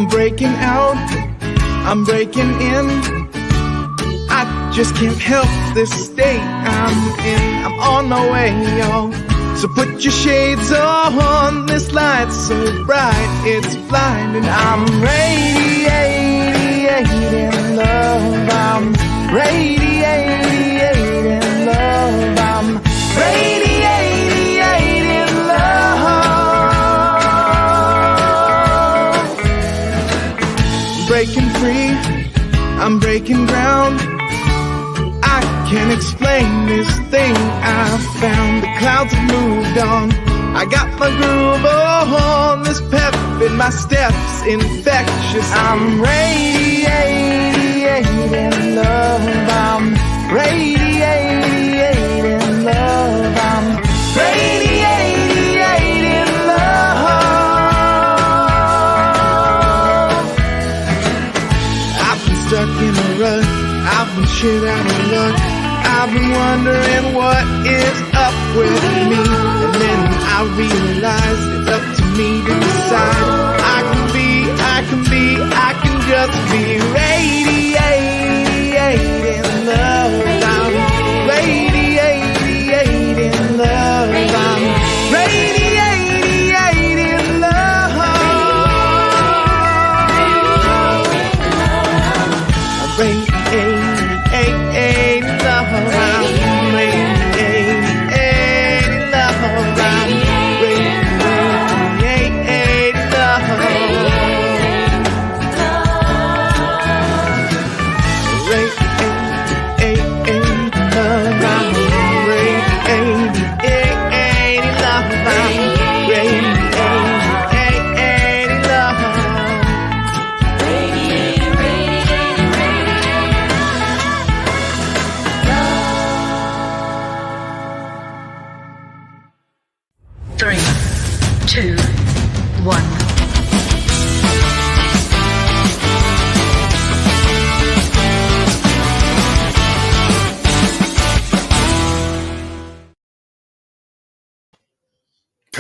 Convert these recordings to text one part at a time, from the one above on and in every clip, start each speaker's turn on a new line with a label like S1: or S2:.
S1: I'm breaking out, I'm breaking in. I just can't help this state I'm in. I'm on my way, y'all. So put your shades on, this light's so bright, it's blinding. I'm radiating love, I'm radiating love, I'm radiating love. Breaking free, I'm breaking ground. I can't explain this thing I found. The clouds have moved on. I got my groove on. This pep in my steps infectious. I'm radiating love. I'm radiating love. I'm radiating love. I've been stuck in a rut. I've been shit out of luck. I've been wondering what is up with me. And then I realized it's up to me to decide. I can just be radiating love. I'm radiating love. I'm radiating love. I'm radiating love.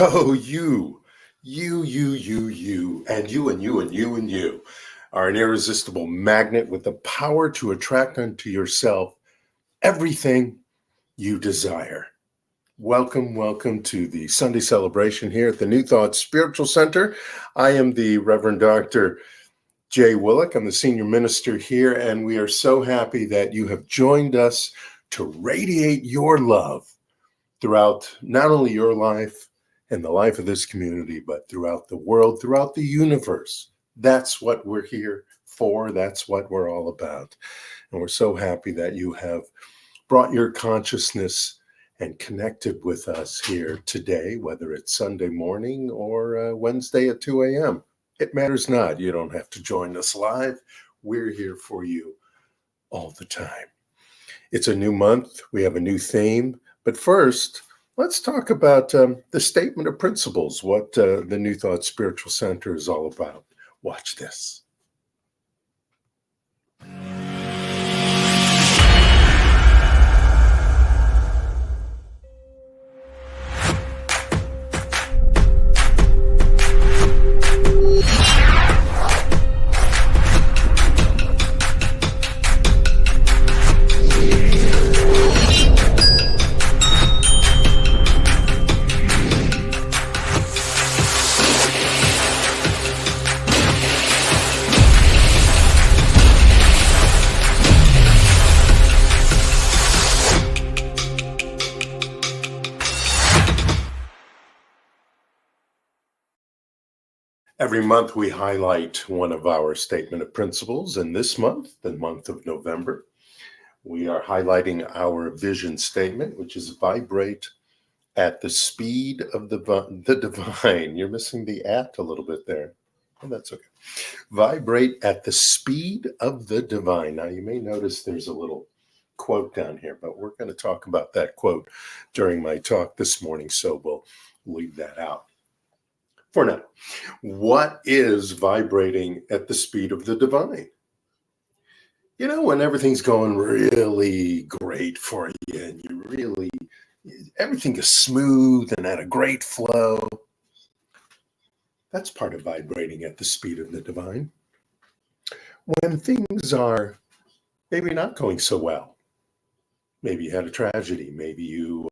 S2: Oh, you are an irresistible magnet with the power to attract unto yourself everything you desire. Welcome to the Sunday celebration here at the New Thought Spiritual Center. I am the Reverend Dr. Jay Willick. I'm the senior minister here, and we are so happy that you have joined us to radiate your love throughout not only your life and the life of this community, but throughout the world, throughout the universe. That's what we're here for. That's what we're all about. And we're so happy that you have brought your consciousness and connected with us here today, whether it's Sunday morning or Wednesday at 2 a.m. It matters not. You don't have to join us live. We're here for you all the time. It's a new month. We have a new theme. But first, let's talk about the statement of principles, what the New Thought Spiritual Center is all about. Watch this. Every month we highlight one of our statement of principles, and this month, the month of November, we are highlighting our vision statement, which is vibrate at the speed of the divine. You're missing the at a little bit there. Oh, that's okay. Vibrate at the speed of the divine. Now, you may notice there's a little quote down here, but we're going to talk about that quote during my talk this morning, so we'll leave that out for now. What is vibrating at the speed of the divine? You know, when everything's going really great for you and everything is smooth and at a great flow, That's part of vibrating at the speed of the divine. When things are maybe not going so well, maybe you had a tragedy, maybe you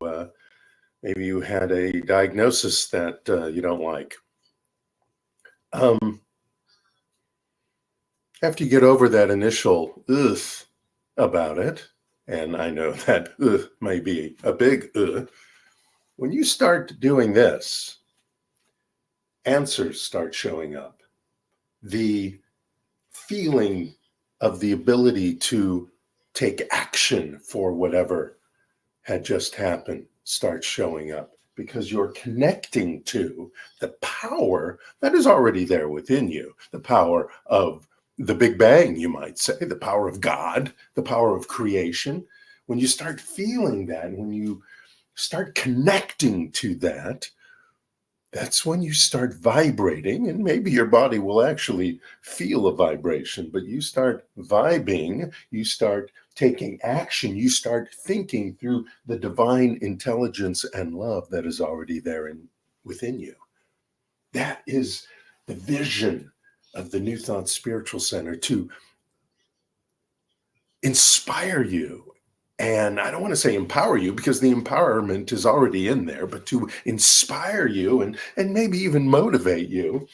S2: had a diagnosis that you don't like. After you get over that initial ugh about it, and I know that ugh may be a big ugh, when you start doing this, answers start showing up. The feeling of the ability to take action for whatever had just happened starts showing up because you're connecting to the power that is already there within you, the power of the Big Bang, you might say, the power of God, the power of creation. When you start feeling that, when you start connecting to that, that's when you start vibrating, and maybe your body will actually feel a vibration, but you start vibing, you start taking action, you start thinking through the divine intelligence and love that is already there within you. That is the vision of the New Thought Spiritual Center, to inspire you. And I don't want to say empower you, because the empowerment is already in there, but to inspire you and maybe even motivate you,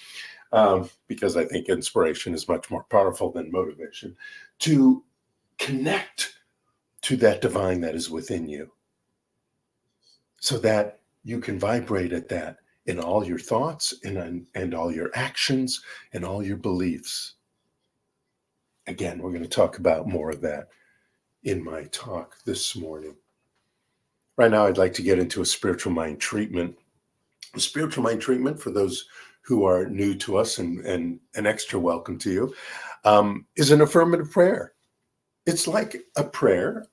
S2: because I think inspiration is much more powerful than motivation, to connect to that divine that is within you so that you can vibrate at that in all your thoughts and all your actions and all your beliefs. Again, we're going to talk about more of that in my talk this morning. Right now, I'd like to get into a spiritual mind treatment. A spiritual mind treatment, for those who are new to us, and an extra welcome to you, is an affirmative prayer. It's like a prayer,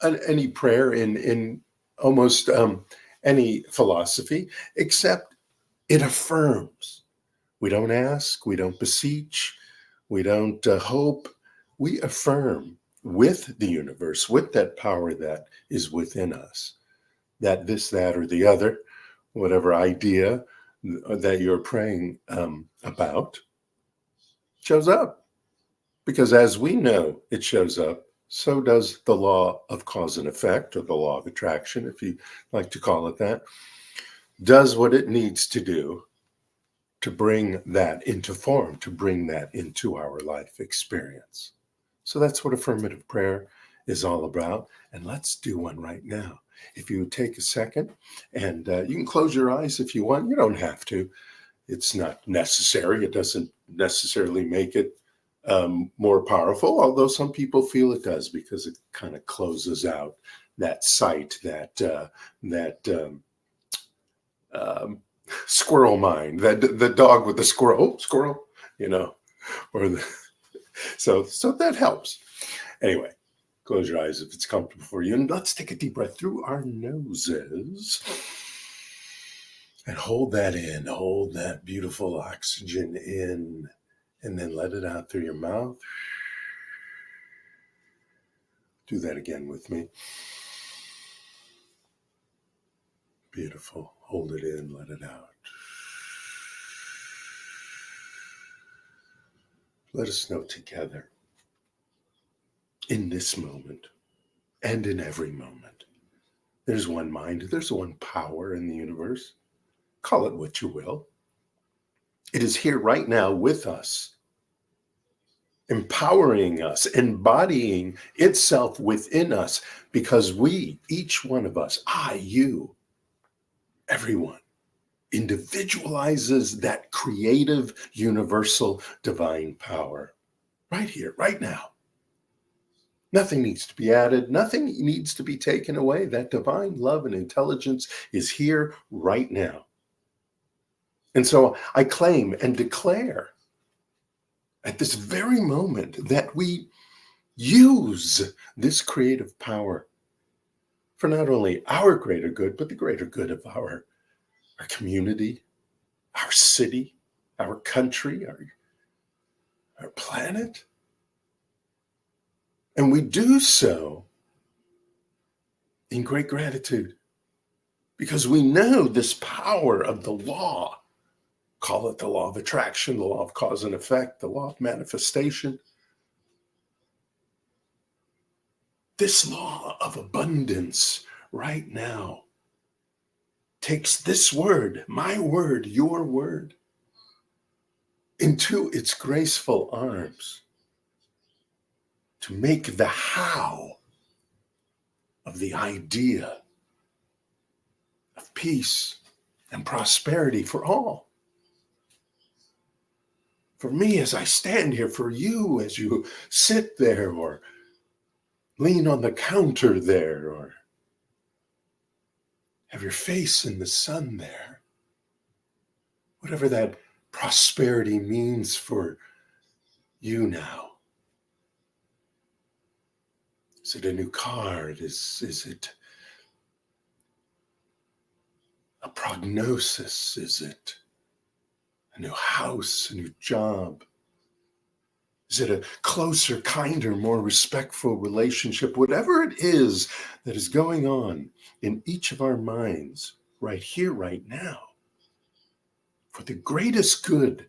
S2: any prayer in almost any philosophy, except it affirms. We don't ask, we don't beseech, we don't hope. We affirm with the universe, with that power that is within us, that this, that, or the other, whatever idea that you're praying about, shows up. Because as we know it shows up, so does the law of cause and effect, or the law of attraction, if you like to call it that, does what it needs to do to bring that into form, to bring that into our life experience. So that's what affirmative prayer is all about. And let's do one right now. If you take a second, and you can close your eyes if you want. You don't have to. It's not necessary. It doesn't necessarily make it more powerful, although some people feel it does, because it kind of closes out that sight, that squirrel mind, that the dog with the squirrel, or so that helps. Anyway, close your eyes if it's comfortable for you, and let's take a deep breath through our noses and hold that in. Hold that beautiful oxygen in, and then let it out through your mouth. Do that again with me. Beautiful. Hold it in, let it out. Let us know together, in this moment and in every moment, there's one mind, there's one power in the universe. Call it what you will. It is here right now with us, empowering us, embodying itself within us, because we, each one of us, I, you, everyone, individualizes that creative, universal, divine power right here, right now. Nothing needs to be added. Nothing needs to be taken away. That divine love and intelligence is here right now. And so I claim and declare at this very moment that we use this creative power for not only our greater good, but the greater good of our community, our city, our country, our planet. And we do so in great gratitude, because we know this power of the law Call it the law of attraction, the law of cause and effect, the law of manifestation. This law of abundance right now takes this word, my word, your word, into its graceful arms to make the how of the idea of peace and prosperity for all. For me as I stand here, for you as you sit there or lean on the counter there or have your face in the sun there. Whatever that prosperity means for you now. Is it a new car? Is it a prognosis? Is it a new house, a new job? Is it a closer, kinder, more respectful relationship? Whatever it is that is going on in each of our minds right here, right now, for the greatest good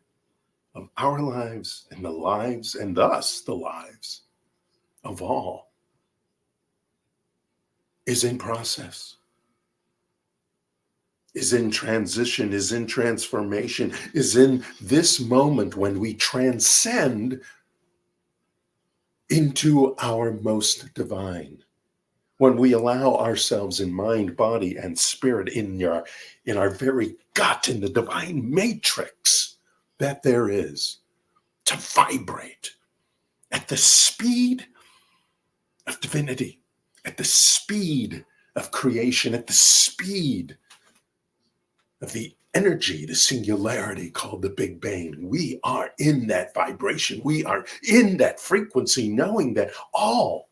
S2: of our lives and the lives and thus the lives of all is in process, is in transition, is in transformation, is in this moment when we transcend into our most divine. When we allow ourselves in mind, body, and spirit in our very gut, in the divine matrix that there is, to vibrate at the speed of divinity, at the speed of creation, at the speed of the energy, the singularity called the Big Bang. We are in that vibration. We are in that frequency, knowing that all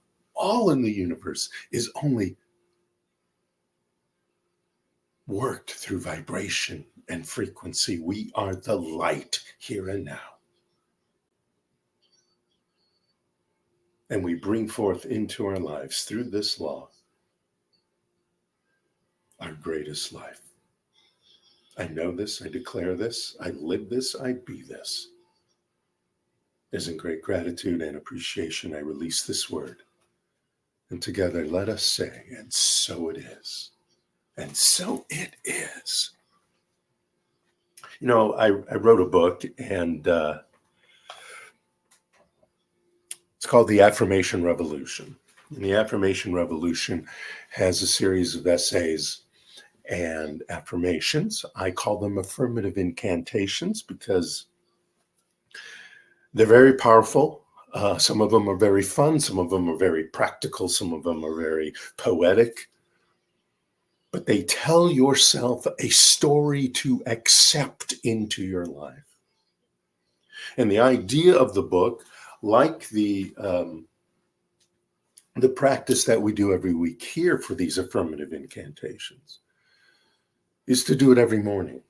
S2: in the universe is only worked through vibration and frequency. We are the light here and now. And we bring forth into our lives through this law our greatest life. I know this, I declare this, I live this, I be this. As in great gratitude and appreciation, I release this word. And together let us say, and so it is. And so it is. You know, I wrote a book, and it's called The Affirmation Revolution. And the Affirmation Revolution has a series of essays and affirmations. I call them affirmative incantations because they're very powerful. Some of them are very fun. Some of them are very practical. Some of them are very poetic. But they tell yourself a story to accept into your life. And the idea of the book, like the practice that we do every week here for these affirmative incantations, is to do it every morning.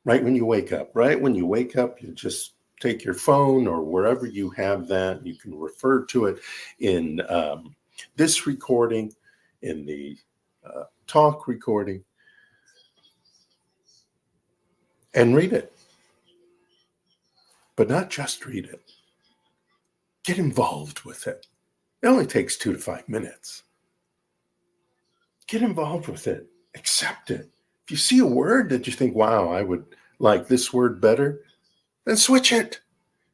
S2: Right when you wake up. Right when you wake up, you just take your phone or wherever you have that. You can refer to it in this recording, in the talk recording, and read it. But not just read it. Get involved with it. It only takes 2 to 5 minutes. Get involved with it. Accept it. If you see a word that you think, wow, I would like this word better, then switch it.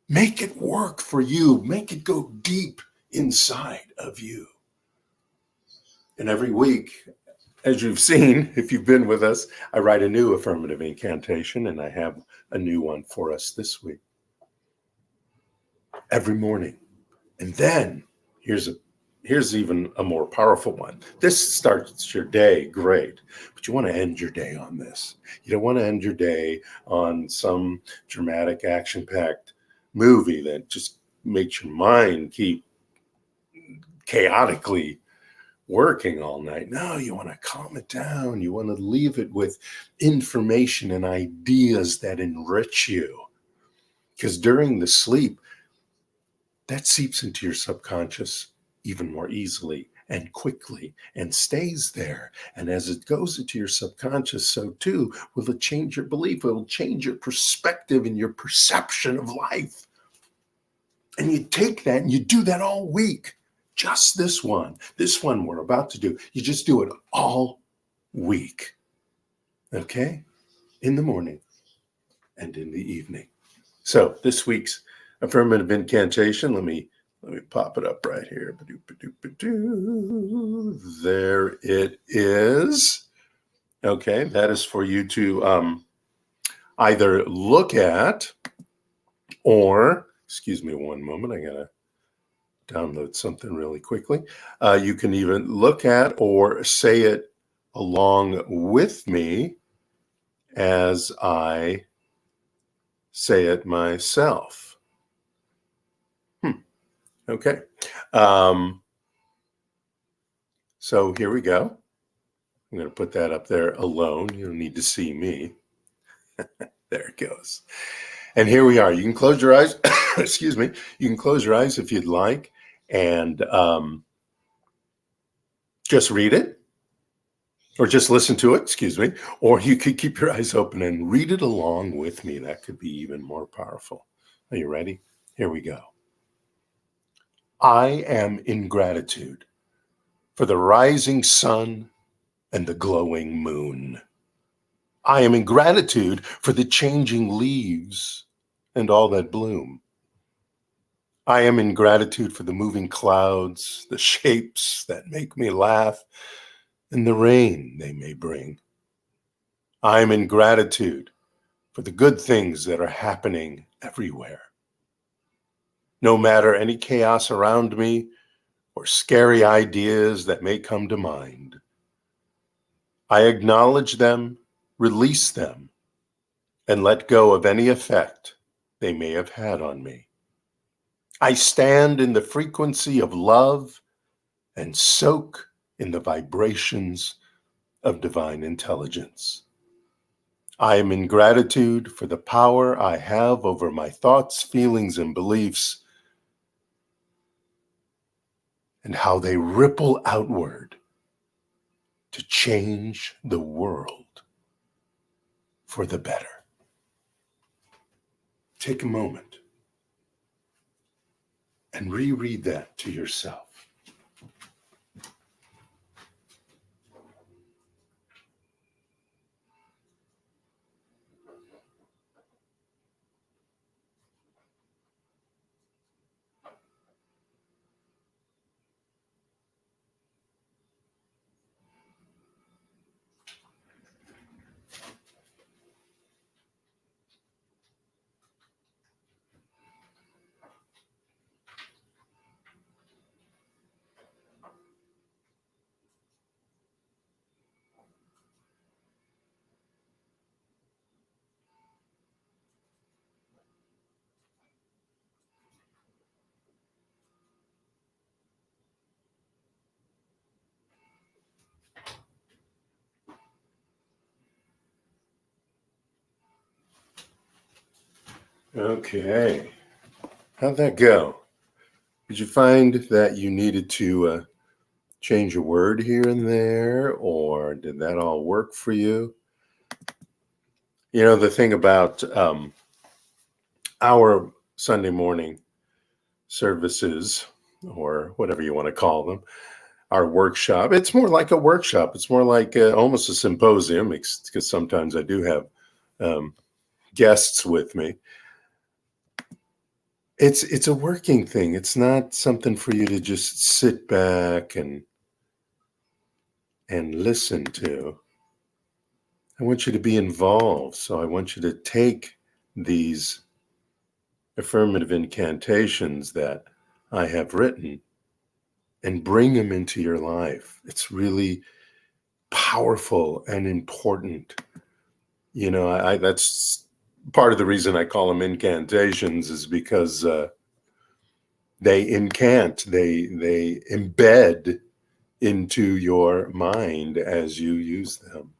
S2: Make it work for you. Make it go deep inside of you. And every week, as you've seen, if you've been with us, I write a new affirmative incantation, and I have a new one for us this week. Every morning. And then here's even a more powerful one. This starts your day great, but you want to end your day on this. You don't want to end your day on some dramatic, action-packed movie that just makes your mind keep chaotically working all night. No, you want to calm it down. You want to leave it with information and ideas that enrich you. Because during the sleep, that seeps into your subconscious even more easily. and quickly and stays there. And as it goes into your subconscious, so too will it change your belief. It will change your perspective and your perception of life. And you take that and you do that all week. Just this one we're about to do. You just do it all week. Okay? In the morning and in the evening. So this week's affirmative incantation, let me pop it up right here. There it is. Okay, that is for you to either look at or, excuse me one moment, I gotta download something really quickly. You can even look at or say it along with me as I say it myself. Okay. So here we go. I'm going to put that up there alone. You don't need to see me. There it goes. And here we are. You can close your eyes. Excuse me. You can close your eyes if you'd like and just read it or just listen to it. Excuse me. Or you could keep your eyes open and read it along with me. That could be even more powerful. Are you ready? Here we go. I am in gratitude for the rising sun and the glowing moon. I am in gratitude for the changing leaves and all that bloom. I am in gratitude for the moving clouds, the shapes that make me laugh, and the rain they may bring. I am in gratitude for the good things that are happening everywhere. No matter any chaos around me or scary ideas that may come to mind, I acknowledge them, release them, and let go of any effect they may have had on me. I stand in the frequency of love and soak in the vibrations of divine intelligence. I am in gratitude for the power I have over my thoughts, feelings, and beliefs, and how they ripple outward to change the world for the better. Take a moment and reread that to yourself. Okay. How'd that go? Did you find that you needed to change a word here and there, or did that all work for you? You know, the thing about our Sunday morning services, or whatever you want to call them, our workshop, it's more like a workshop. It's more like almost a symposium, because sometimes I do have guests with me. It's a working thing. It's not something for you to just sit back and listen to. I want you to be involved. So I want you to take these affirmative incantations that I have written and bring them into your life. It's really powerful and important. You know, I that's part of the reason I call them incantations, is because they embed into your mind as you use them.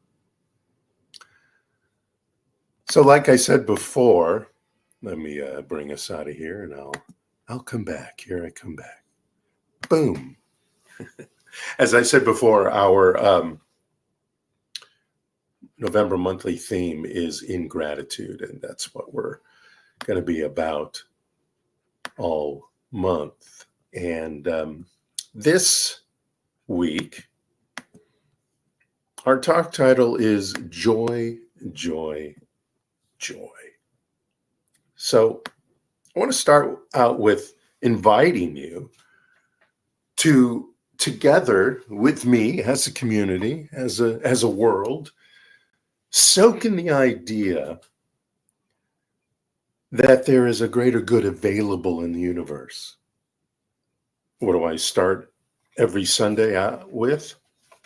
S2: So like I said before, let me bring us out of here and I'll come back. Here I come back. Boom. As I said before, our November monthly theme is ingratitude, and that's what we're going to be about all month. And this week, our talk title is Joy, Joy, Joy. So I want to start out with inviting you to, together with me as a community, as a world, soak in the idea that there is a greater good available in the universe. What do I start every Sunday out with?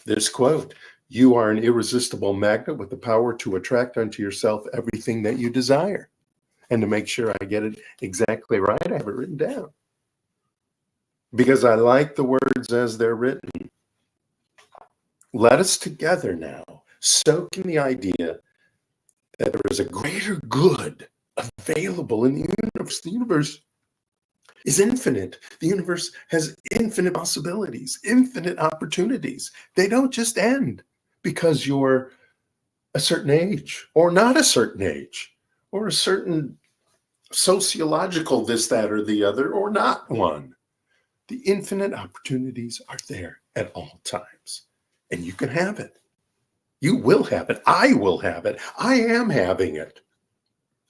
S2: This quote: "You are an irresistible magnet with the power to attract unto yourself everything that you desire." And to make sure I get it exactly right, I have it written down, because I like the words as they're written. Let us together now soak in the idea that there is a greater good available in the universe. The universe is infinite. The universe has infinite possibilities, infinite opportunities. They don't just end because you're a certain age or not a certain age or a certain sociological this, that, or the other, or not one. The infinite opportunities are there at all times, and you can have it. You will have it. I will have it. I am having it.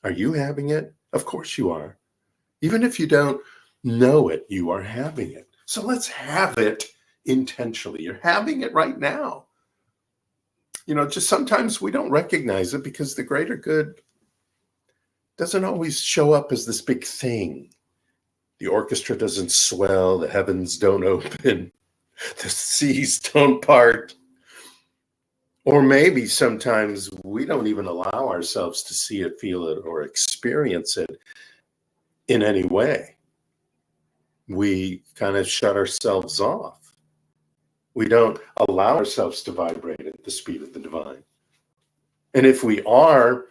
S2: Are you having it? Of course you are. Even if you don't know it, you are having it. So let's have it intentionally. You're having it right now. You know, just sometimes we don't recognize it because the greater good doesn't always show up as this big thing. The orchestra doesn't swell, the heavens don't open, the seas don't part. Or maybe sometimes we don't even allow ourselves to see it, feel it, or experience it in any way. We kind of shut ourselves off. We don't allow ourselves to vibrate at the speed of the divine. And if we are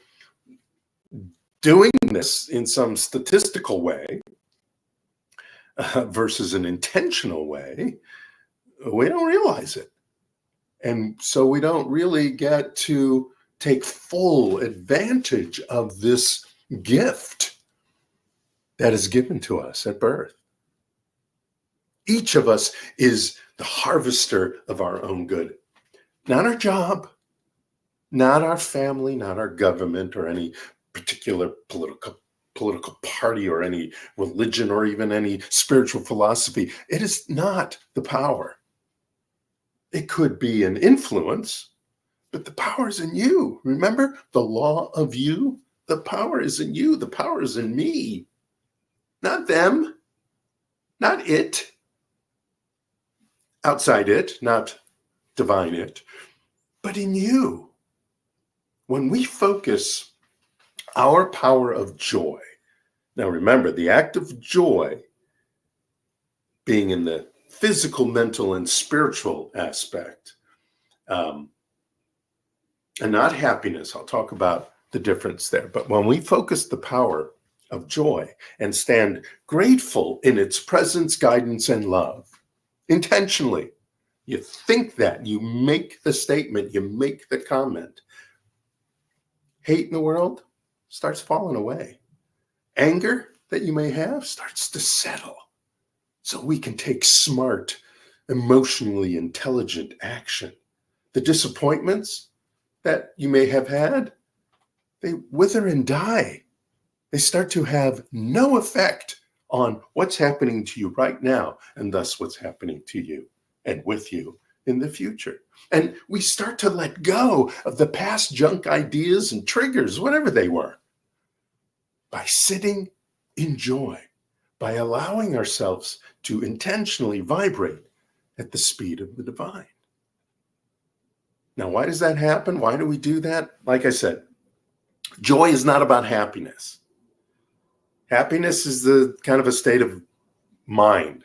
S2: doing this in some statistical way versus an intentional way, we don't realize it. And so we don't really get to take full advantage of this gift that is given to us at birth. Each of us is the harvester of our own good. Not our job, not our family, not our government, or any particular political party, or any religion, or even any spiritual philosophy. It is not the power. It could be an influence, but the power is in you. Remember the law of you? The power is in you. The power is in me. Not them, not it. Outside it, not divine it, but in you. When we focus our power of joy, now remember, the act of joy being in the physical, mental, and spiritual aspect, and not happiness. I'll talk about the difference there. But when we focus the power of joy and stand grateful in its presence, guidance, and love, intentionally, you think that, you make the statement, you make the comment, hate in the world starts falling away. Anger that you may have starts to settle. So we can take smart, emotionally intelligent action. The disappointments that you may have had, they wither and die. They start to have no effect on what's happening to you right now, and thus what's happening to you and with you in the future. And we start to let go of the past junk ideas and triggers, whatever they were, by sitting in joy, by allowing ourselves to intentionally vibrate at the speed of the divine. Now, why does that happen? Why do we do that? Like I said, joy is not about happiness. Happiness is the kind of a state of mind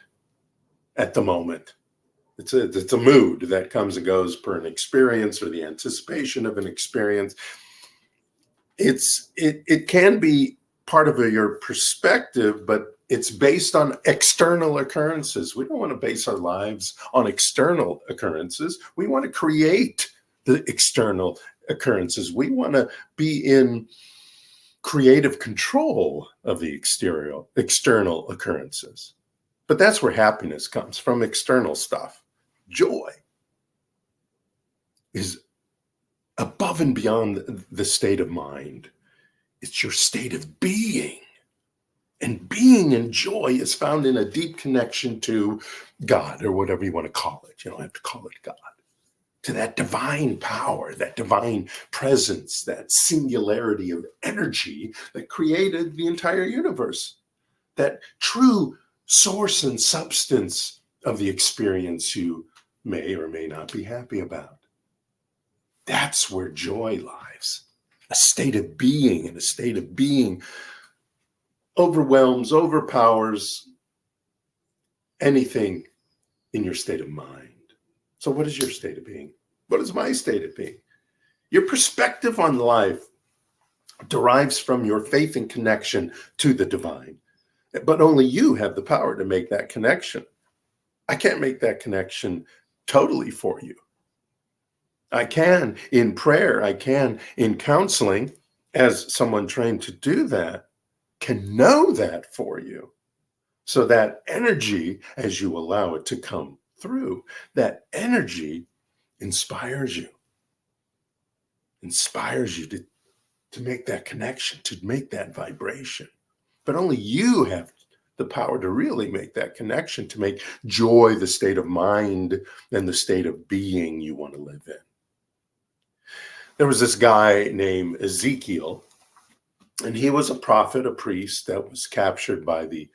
S2: at the moment. It's a mood that comes and goes per an experience or the anticipation of an experience. It can be part of your perspective, but It's based on external occurrences. We don't want to base our lives on external occurrences. We want to create the external occurrences. We want to be in creative control of the external occurrences. But that's where happiness comes from, external stuff. Joy is above and beyond the state of mind. It's your state of being. And being and joy is found in a deep connection to God, or whatever you want to call it. You don't have to call it God. To that divine power, that divine presence, that singularity of energy that created the entire universe. That true source and substance of the experience you may or may not be happy about. That's where joy lies. A state of being, and a state of being overwhelms, overpowers anything in your state of mind. So what is your state of being? What is my state of being? Your perspective on life derives from your faith and connection to the divine. But only you have the power to make that connection. I can't make that connection totally for you. I can in prayer, I can in counseling, as someone trained to do that, can know that for you. So that energy, as you allow it to come through, that energy inspires you to make that connection, to make that vibration. But only you have the power to really make that connection, to make joy the state of mind and the state of being you want to live in. There was this guy named Ezekiel, and he was a prophet, a priest that was captured by the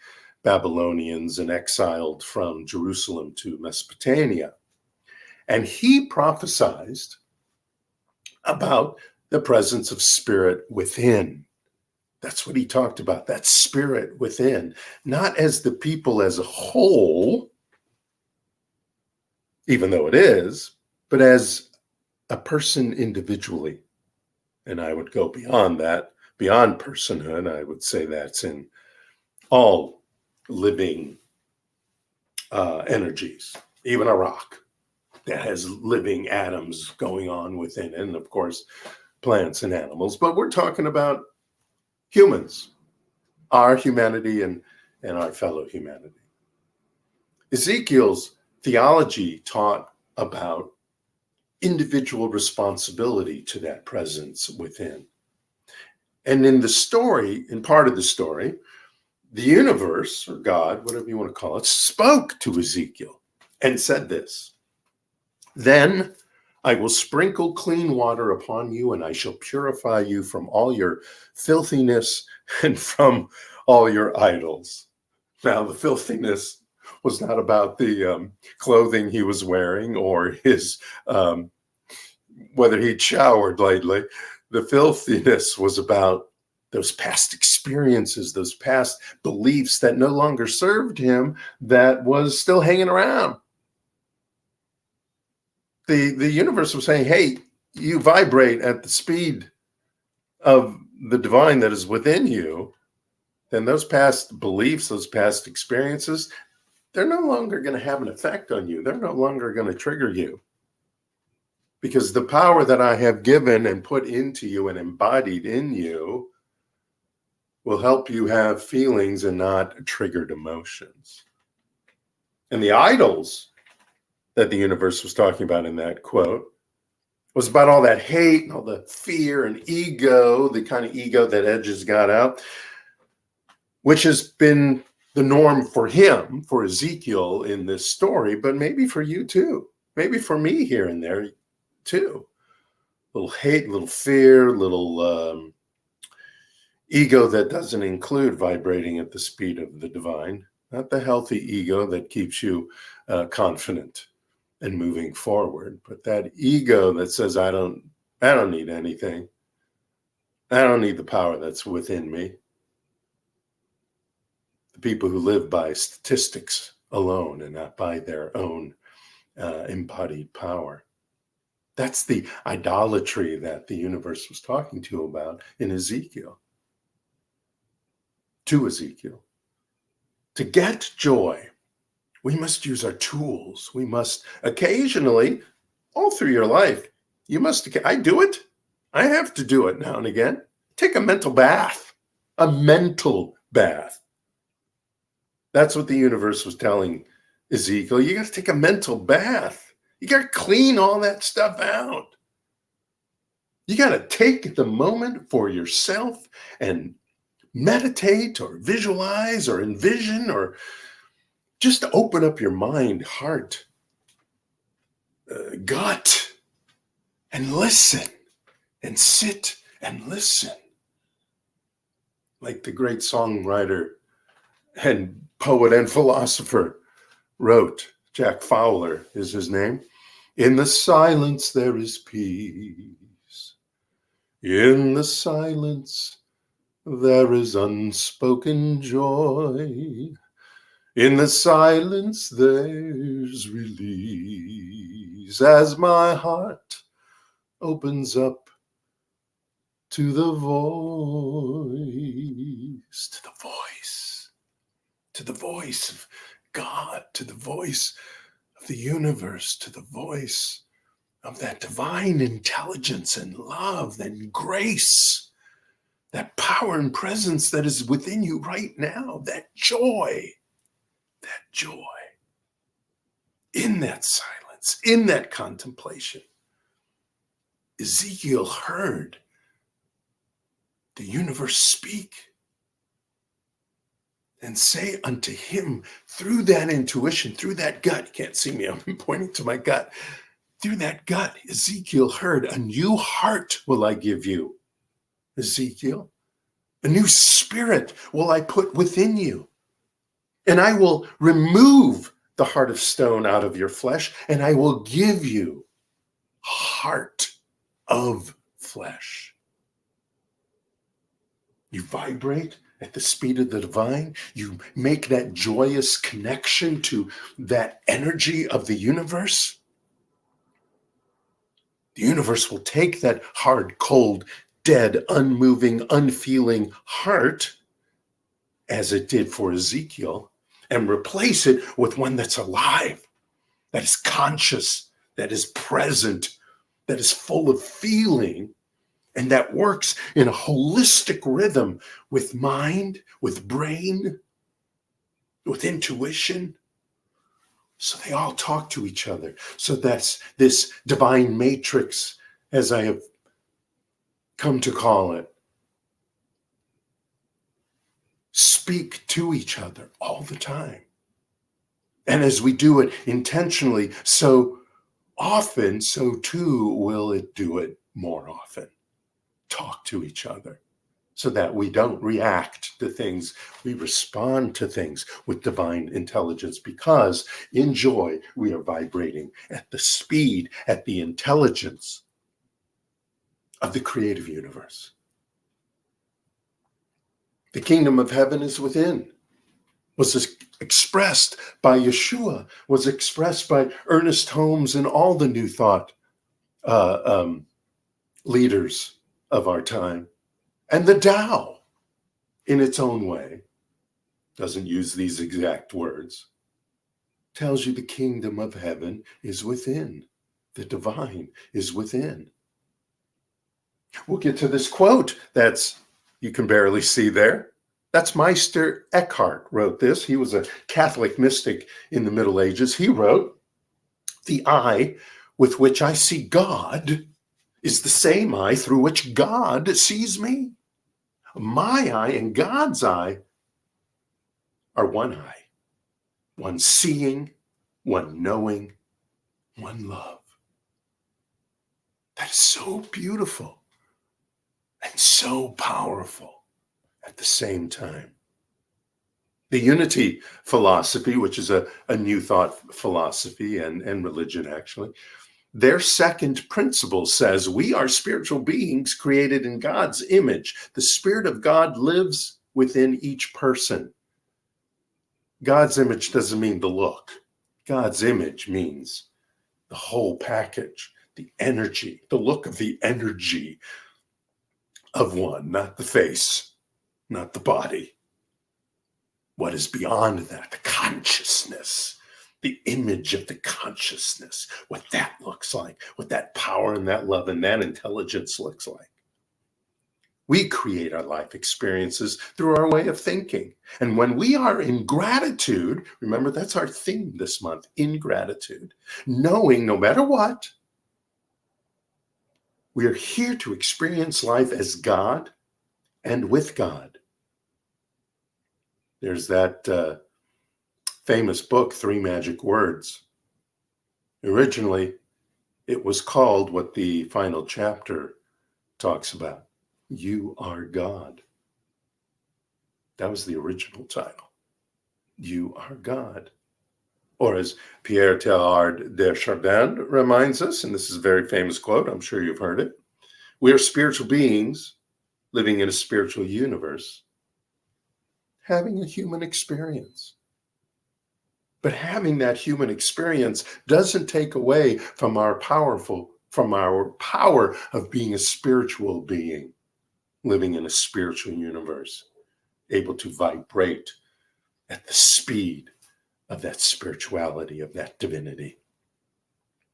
S2: Babylonians and exiled from Jerusalem to Mesopotamia. And he prophesied about the presence of spirit within. That's what he talked about, that spirit within, not as the people as a whole, even though it is, but as a person individually. And I would go beyond that, beyond personhood. I would say that's in all living energies, even a rock that has living atoms going on within it, and of course, plants and animals. But we're talking about humans, our humanity and our fellow humanity. Ezekiel's theology taught about individual responsibility to that presence within. And in the story, in part of the story, the universe, or God, whatever you want to call it, spoke to Ezekiel and said this: "Then I will sprinkle clean water upon you, and I shall purify you from all your filthiness and from all your idols." Now, the filthiness was not about the clothing he was wearing or his whether he'd showered lately. The filthiness was about those past experiences, those past beliefs that no longer served him, that was still hanging around. The universe was saying, hey, you vibrate at the speed of the divine that is within you, then those past beliefs, those past experiences, they're no longer going to have an effect on you. They're no longer going to trigger you. Because the power that I have given and put into you and embodied in you will help you have feelings and not triggered emotions. And the idols that the universe was talking about in that quote was about all that hate and all the fear and ego, the kind of ego that Edge has got out, which has been the norm for him, for Ezekiel in this story, but maybe for you too. Maybe for me here and there too. Little hate, little fear, little ego that doesn't include vibrating at the speed of the divine, not the healthy ego that keeps you confident and moving forward, but that ego that says, I don't need anything. I don't need the power that's within me. The people who live by statistics alone and not by their own embodied power. That's the idolatry that the universe was talking to about in Ezekiel. To Ezekiel. To get joy, we must use our tools. We must occasionally, all through your life, I do it. I have to do it now and again. Take a mental bath, a mental bath. That's what the universe was telling Ezekiel. You got to take a mental bath. You got to clean all that stuff out. You got to take the moment for yourself and meditate or visualize or envision or just open up your mind, heart, gut, and listen and sit and listen. Like the great songwriter and poet and philosopher wrote, Jack Fowler is his name. In the silence there is peace. In the silence there is unspoken joy. In the silence there's release as my heart opens up to the voice, to the voice of God, to the voice of the universe, to the voice of that divine intelligence and love and grace, that power and presence that is within you right now, that joy. In that silence, in that contemplation, Ezekiel heard the universe speak and say unto him through that intuition, through that gut. You can't see me, I'm pointing to my gut. Through that gut, Ezekiel heard, a new heart will I give you, Ezekiel. A new spirit will I put within you. And I will remove the heart of stone out of your flesh, and I will give you a heart of flesh. You vibrate at the speed of the divine. You make that joyous connection to that energy of the universe. The universe will take that hard, cold, dead, unmoving, unfeeling heart, as it did for Ezekiel, and replace it with one that's alive, that is conscious, that is present, that is full of feeling, and that works in a holistic rhythm with mind, with brain, with intuition. So they all talk to each other. So that's this divine matrix, as I have come to call it. Speak to each other all the time. And as we do it intentionally, so often, so too will it do it more often. Talk to each other so that we don't react to things. We respond to things with divine intelligence, because in joy, we are vibrating at the speed, at the intelligence of the creative universe. The kingdom of heaven is within. Was expressed by Yeshua, was expressed by Ernest Holmes and all the New Thought leaders of our time. And the Tao, in its own way, doesn't use these exact words, tells you the kingdom of heaven is within. The divine is within. We'll get to this quote that's, you can barely see there. That's Meister Eckhart wrote this. He was a Catholic mystic in the Middle Ages. He wrote, "The eye with which I see God is the same eye through which God sees me. My eye and God's eye are one eye, one seeing, one knowing, one love." That is so beautiful and so powerful at the same time. The unity philosophy, which is a New Thought philosophy and religion actually, their second principle says we are spiritual beings created in God's image. The Spirit of God lives within each person. God's image doesn't mean the look. God's image means the whole package, the energy, the look of the energy of one, not the face, not the body. what is beyond that, the consciousness, the image of the consciousness, what that looks like, what that power and that love and that intelligence looks like. We create our life experiences through our way of thinking. And when we are in gratitude, remember that's our theme this month, ingratitude, knowing no matter what, we are here to experience life as God and with God. There's that famous book, Three Magic Words. Originally, it was called what the final chapter talks about. You are God. That was the original title. You are God. Or as Pierre Teilhard de Chardin reminds us, and this is a very famous quote, I'm sure you've heard it, we are spiritual beings living in a spiritual universe, having a human experience. But having that human experience doesn't take away from our power of being a spiritual being, living in a spiritual universe, able to vibrate at the speed of that spirituality, of that divinity.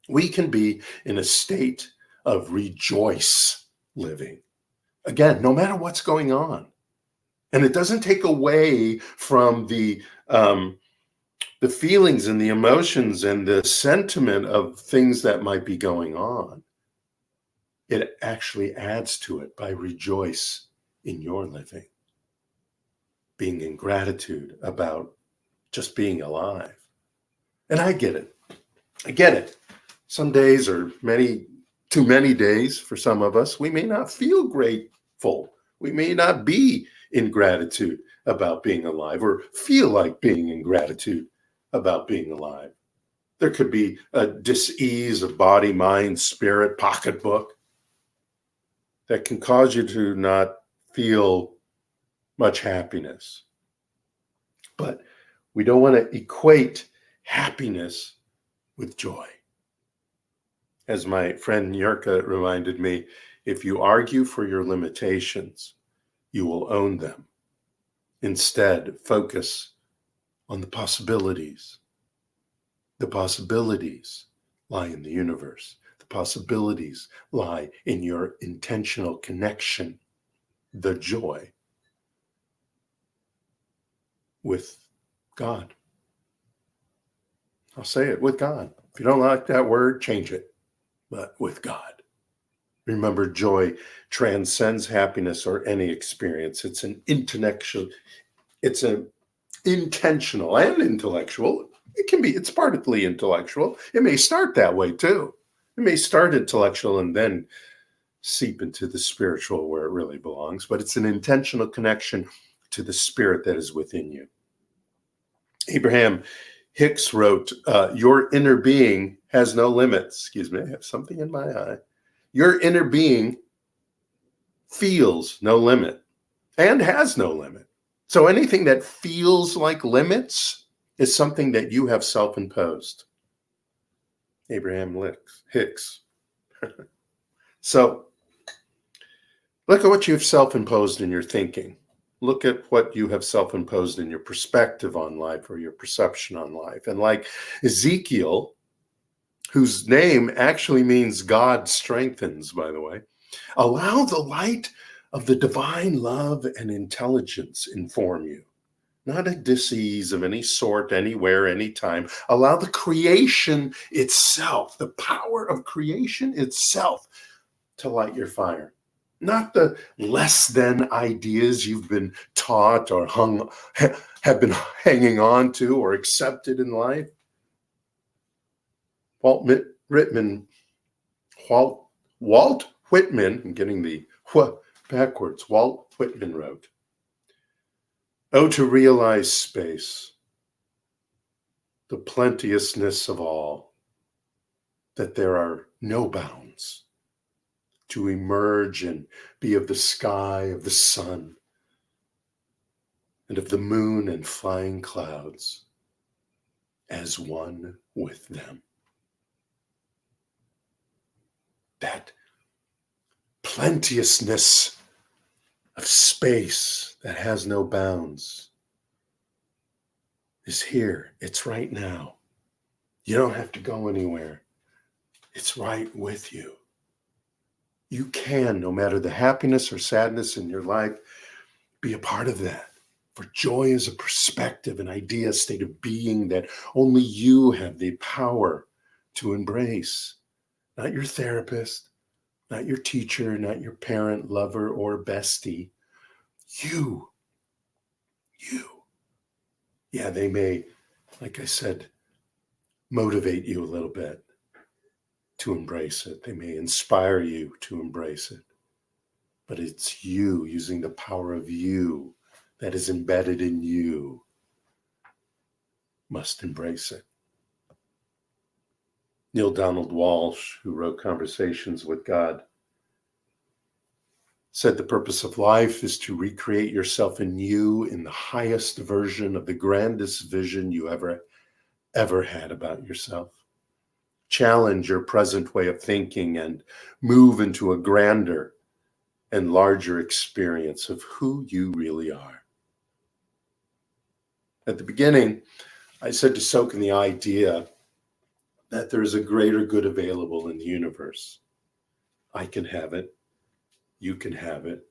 S2: We can be in a state of rejoice living. Again, no matter what's going on. And it doesn't take away from the feelings and the emotions and the sentiment of things that might be going on. It actually adds to it by rejoice in your living, being in gratitude about just being alive. And I get it. I get it. Some days are too many days for some of us. We may not feel grateful. We may not be in gratitude about being alive or feel like being in gratitude about being alive. There could be a dis-ease of body, mind, spirit, pocketbook that can cause you to not feel much happiness. But we don't want to equate happiness with joy. As my friend Yurka reminded me, if you argue for your limitations, you will own them. Instead, focus on the possibilities. The possibilities lie in the universe. The possibilities lie in your intentional connection, the joy with God. I'll say it, with God. If you don't like that word, change it. But with God. Remember, joy transcends happiness or any experience. It's an intentional and intellectual. It's partly intellectual. It may start that way too. It may start intellectual and then seep into the spiritual where it really belongs, but it's an intentional connection to the spirit that is within you. Abraham Hicks wrote, your inner being has no limits. Excuse me, I have something in my eye. Your inner being feels no limit and has no limit. So anything that feels like limits is something that you have self-imposed. Abraham Hicks. So look at what you've self-imposed in your thinking. Look at what you have self-imposed in your perspective on life or your perception on life. And like Ezekiel, whose name actually means God strengthens, by the way, allow the light of the divine love and intelligence inform you. Not a disease of any sort, anywhere, anytime. Allow the creation itself, the power of creation itself, to light your fire. Not the less than ideas you've been taught or have been hanging on to or accepted in life. Walt Whitman, I'm getting the backwards. Walt Whitman wrote, "Oh, to realize space, the plenteousness of all, that there are no bounds, to emerge and be of the sky, of the sun, and of the moon and flying clouds, as one with them." That plenteousness of space that has no bounds is here. It's right now. You don't have to go anywhere. It's right with you. You can, no matter the happiness or sadness in your life, be a part of that. For joy is a perspective, an idea, a state of being that only you have the power to embrace. Not your therapist, not your teacher, not your parent, lover, or bestie. You. Yeah, they may, like I said, motivate you a little bit to embrace it. They may inspire you to embrace it. But it's you, using the power of you that is embedded in you, must embrace it. Neil Donald Walsh, who wrote Conversations with God, said the purpose of life is to recreate yourself in you in the highest version of the grandest vision you ever had about yourself. Challenge your present way of thinking and move into a grander and larger experience of who you really are. At the beginning, I said to soak in the idea that there is a greater good available in the universe. I can have it. You can have it.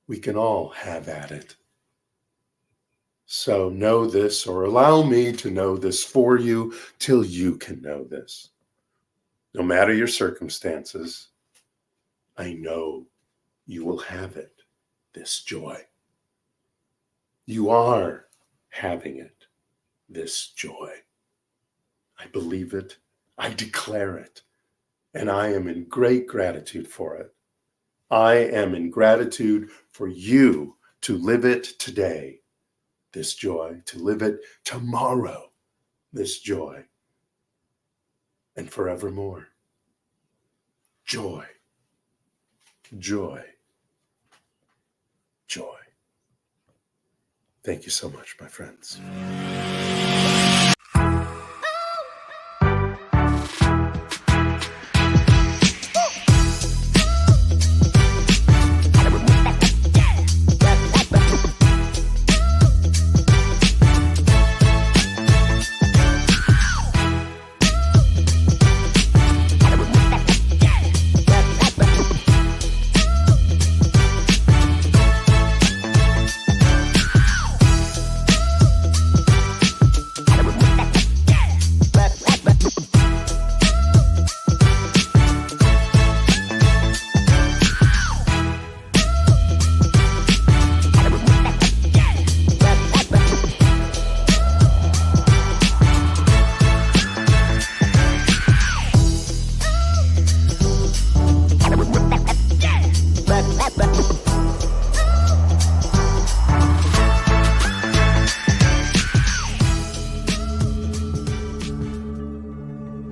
S2: We can all have at it. So know this, or allow me to know this for you till you can know this. No matter your circumstances, I know you will have it, this joy. You are having it, this joy. I believe it, I declare it, and I am in great gratitude for it. I am in gratitude for you to live it today, this joy, to live it tomorrow, this joy, and forevermore. Joy, joy, joy. Thank you so much, my friends.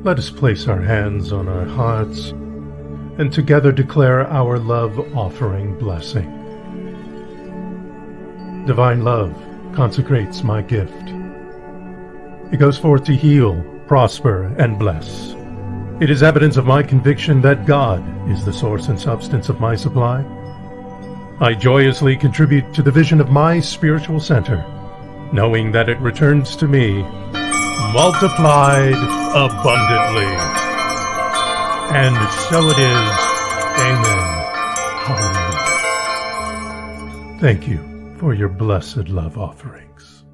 S3: Let us place our hands on our hearts and together declare our love offering blessing. Divine love consecrates my gift. It goes forth to heal, prosper, and bless. It is evidence of my conviction that God is the source and substance of my supply. I joyously contribute to the vision of my spiritual center, knowing that it returns to me multiplied abundantly. And so it is. Amen. Hallelujah. Thank you for your blessed love offerings.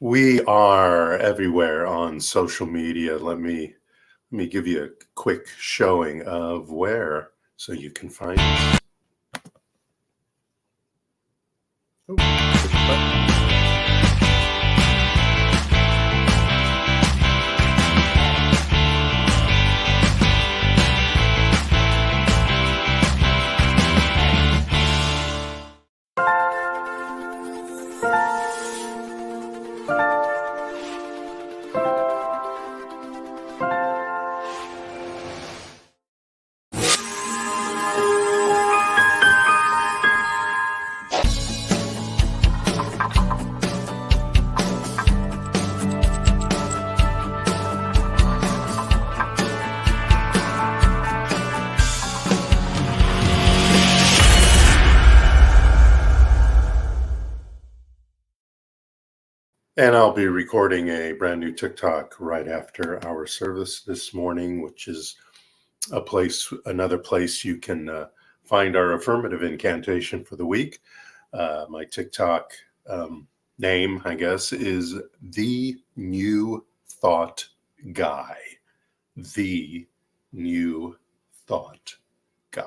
S2: We are everywhere on social media. Let me give you a quick showing of where so you can find us. Oh, push the button. And I'll be recording a brand new TikTok right after our service this morning, which is another place you can find our affirmative incantation for the week. My TikTok name, I guess, is The New Thought Guy. The New Thought Guy.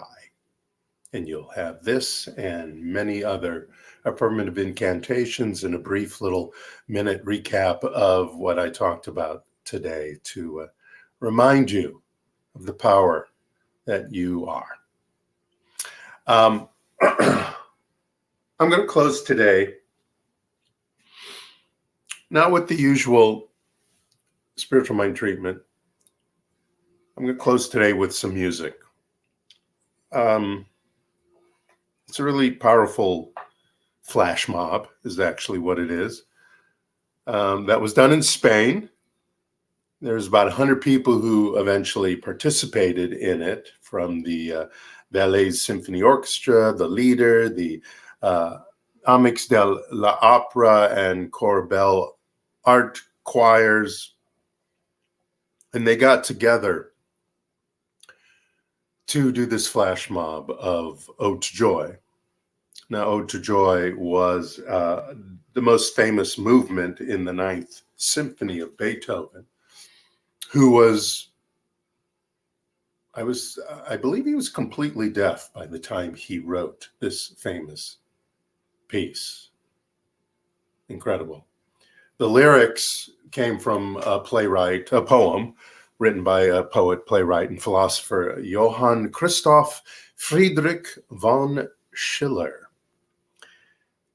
S2: And you'll have this and many other affirmative incantations and a brief little minute recap of what I talked about today to remind you of the power that you are. I'm going to close today not with the usual spiritual mind treatment. I'm going to close today with some music. It's a really powerful flash mob, is actually what it is. That was done in Spain. There's about 100 people who eventually participated in it, from the Ballet Symphony Orchestra, the leader, the Amix de la Opera and Corbel art choirs. And they got together to do this flash mob of Ode to Joy. Now, Ode to Joy was the most famous movement in the Ninth Symphony of Beethoven, who was, I believe he was completely deaf by the time he wrote this famous piece. Incredible. The lyrics came from a poem written by a poet, playwright, and philosopher, Johann Christoph Friedrich von Schiller.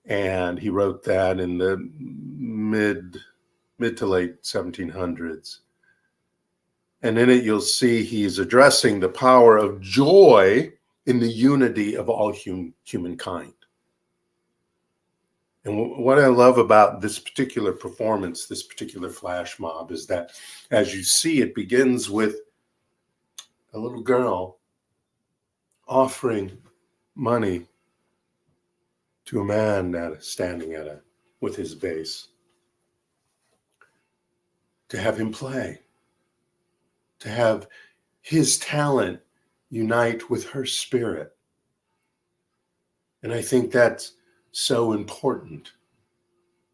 S2: And he wrote that in the mid to late 1700s. And in it, you'll see he's addressing the power of joy in the unity of all humankind. And what I love about this particular performance, this particular flash mob, is that, as you see, it begins with a little girl offering money to a man standing with his bass, to have him play, to have his talent unite with her spirit. And I think that's so important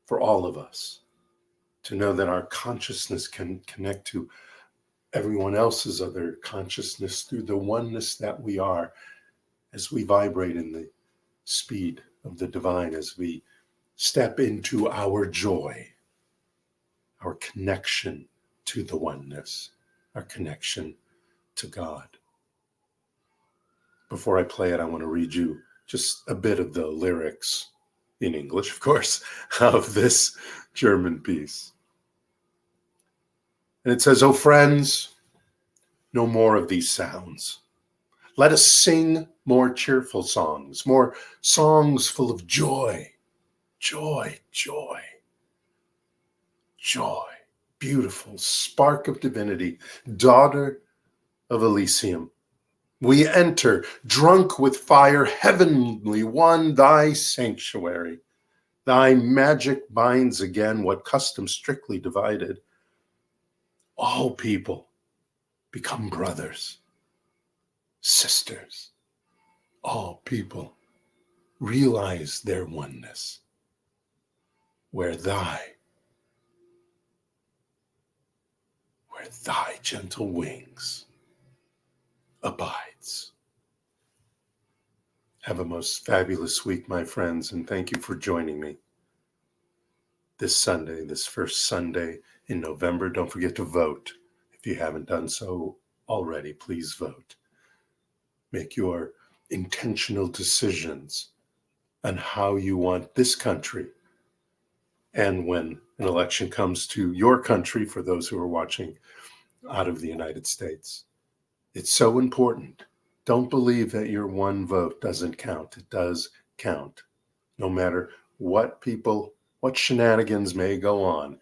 S2: for all of us, to know that our consciousness can connect to everyone else's other consciousness through the oneness that we are, as we vibrate in the speed of the divine, as we step into our joy, our connection to the oneness, our connection to God. Before I play it, I want to read you just a bit of the lyrics, in English, of course, of this German piece. And it says, "Oh, friends, no more of these sounds. Let us sing more cheerful songs, more songs full of joy, joy, joy, joy. Beautiful spark of divinity, daughter of Elysium. We enter, drunk with fire, heavenly one, thy sanctuary. Thy magic binds again what custom strictly divided. All people become brothers, sisters. All people realize their oneness, where thy gentle wings abides." Have a most fabulous week, my friends, and thank you for joining me this Sunday, this first Sunday in November. Don't forget to vote. If you haven't done so already, please vote. Make your intentional decisions on how you want this country. And when an election comes to your country, for those who are watching out of the United States, it's so important. Don't believe that your one vote doesn't count. It does count. No matter what shenanigans may go on,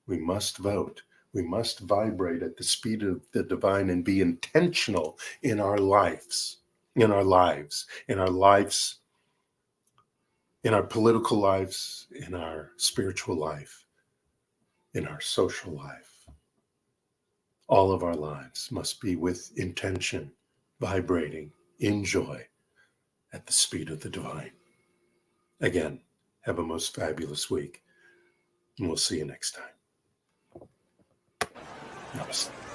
S2: we must vote. We must vibrate at the speed of the divine and be intentional in our lives, in our political lives, in our spiritual life, in our social life. All of our lives must be with intention, vibrating in joy at the speed of the divine. Again, have a most fabulous week, and we'll see you next time. Namaste.